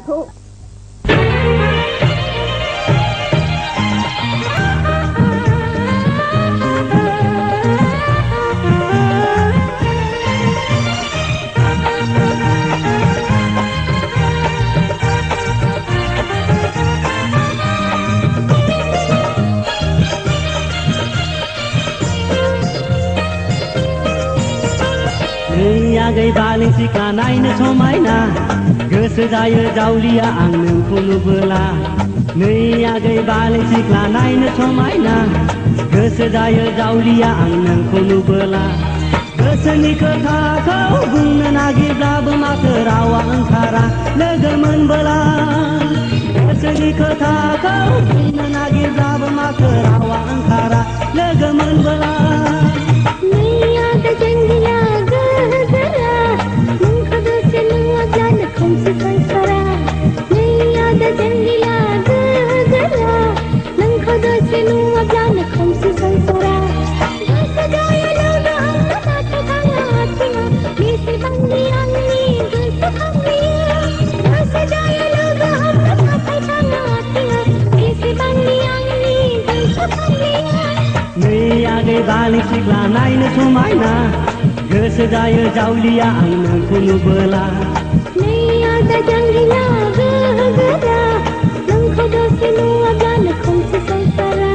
ธุआगै बालें सिख्ला नायनो समायना गोसो जायो जावलिया आं नोंखौ नुबोला नै आगै बालें सिख्ला नायनो समायना गोसो जायो जावलिया आं नोंखौ नुबोला गोसोनि खोथाखौ बुंनो नागिरब्लाबो माथो रावा ओंखारा लोगो मोनबोला गोसोनि खोथाखौ बुंनो नागिरब्लाबो माथो रावा ओंखारा लोगो मोनबोला बालें सिख्ला नायनो समायना गोसो जायो जावलिया आं नोंखौ नुबोला नै आदा जांगिला गोरा नोंखौ दसे नुवाब्लानो खोमसि संसारा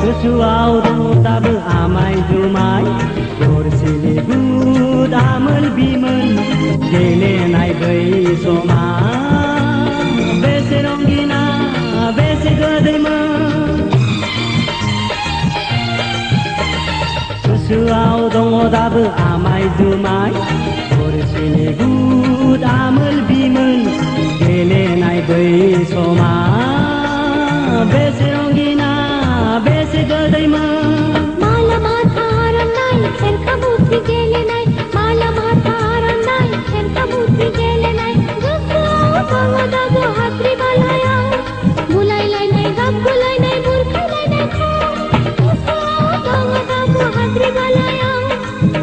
गोसोआव दङ दाबो आमाय जुमाय गरसेनि बुद आमोल बिमोन गेलेनाय बै समा बेसे रंगिना बेसे गोदैमोन गोसोआव दङ दाबो आमाय जुमाय गरसेनि बुद आमोल बिमोन गेलेनाय बै समा बेसे रंगिना बेसे गोदैमोन माला माथा आरनाय खेरखा बुद्धि गेलेनाय माला माथा आरनाय खेरखा बुद्धि गेलेनाय गोसोआव दङ दाबो हाद्रि बालाया बुलायलायनाय गाब बुलायनाय बुरखायलायनाय गोसोआव दङ दाबो हाद्रि बालाया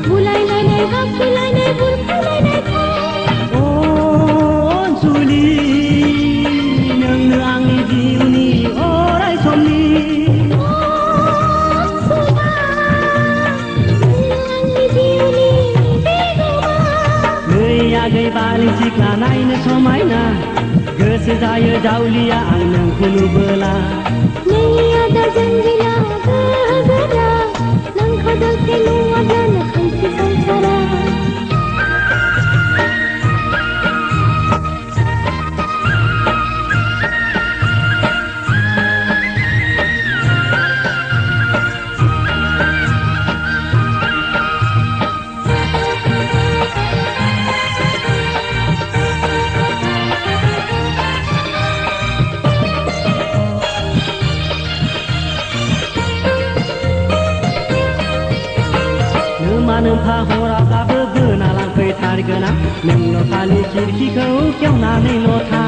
बुलायलायनाय गाब बुलायनाय बुरखायलायनाय अनसुलि नोंनो आंनि जिउनि अराय समनि आगै बालें सिख्ला नायनो समायना गोसो जायो जावलिया आं नोंखौ नुबोला नै आदा जांगिला गोरा नोंखौ दसे नुवाब्लानो खोमसि संसारा नोमफा हराब्लाबो बोना लांफैथारगोन आं नोंल' खालि खिरखिखौ खेवनानैल' था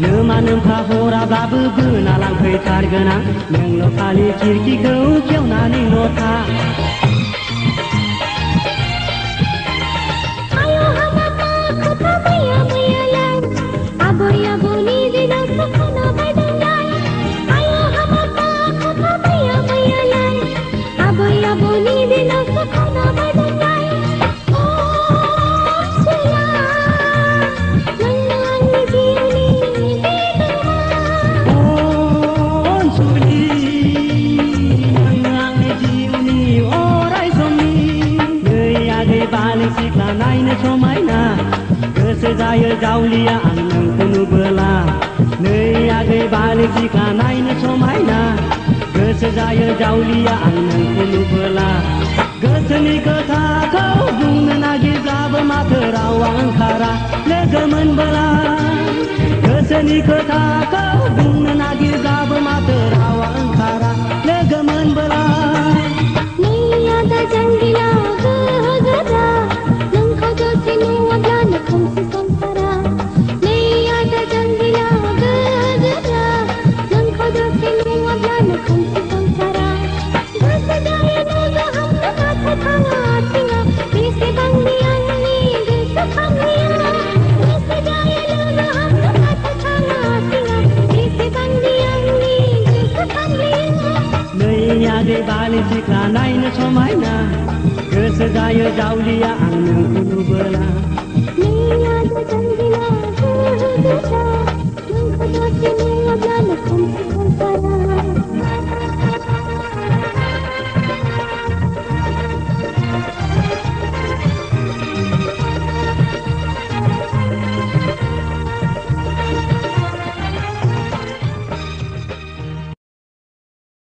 नोमफा हराब्लाबो बोना लांफैथारगोन आं नोंल' खालि खिरखिखौ खेवनानैल' था आबै आबौनि दिनावसो खोनाबायदोंलाय आयौ हाबाबा खोथा मैया मैयालाय आबै आबौनि दिनावसो खोनाबायदोंलाय अनसुला नोंनो आंनि जिउनि बिगोमा अनसुलि नोंनो आंनि जिउनि अराय समनि नै आगै बालें सिख्ला नायनो समायना गोसो जायो जावलिया आं नोंखौ नुबोला नै आगै बालें सिख्ला नायनो समायना गोसो जायो जावलिया आं नोंखौ नुबोला गोसोनि खोथाखौ बुंनो रावा ओंखारा लोगो मोनबोला गोसोनि खोथाखौ बुंनो नागिरब्लाबो माथो रावा ओंखारा लोगो मोनबोला नै आदा जांगिला गोहो गोरा नोंखौ दसे नुवाब्लानो खोमसि संसारा नै आदा जांगिला गोहो गोरा नोंखौ दसे नुवाब्लानो खोमसि संसारा गोसो जायो नुजाहांनो नाथाय थाङा आथिङा बेसेबांनि आंनि गोसोखांनाया गोसो जायो नुजाहांनो नाथाय थाङा आथिङा बेसेबांनि आंनि गोसोखांनाया नै आगै बाले सिख्ला नायनो समायना गोसो जायो जावलिया आं नोंखौ नुबोला नै आदा जांगिला गोहो गोरा नोंखौ दसे नुवाब्लानो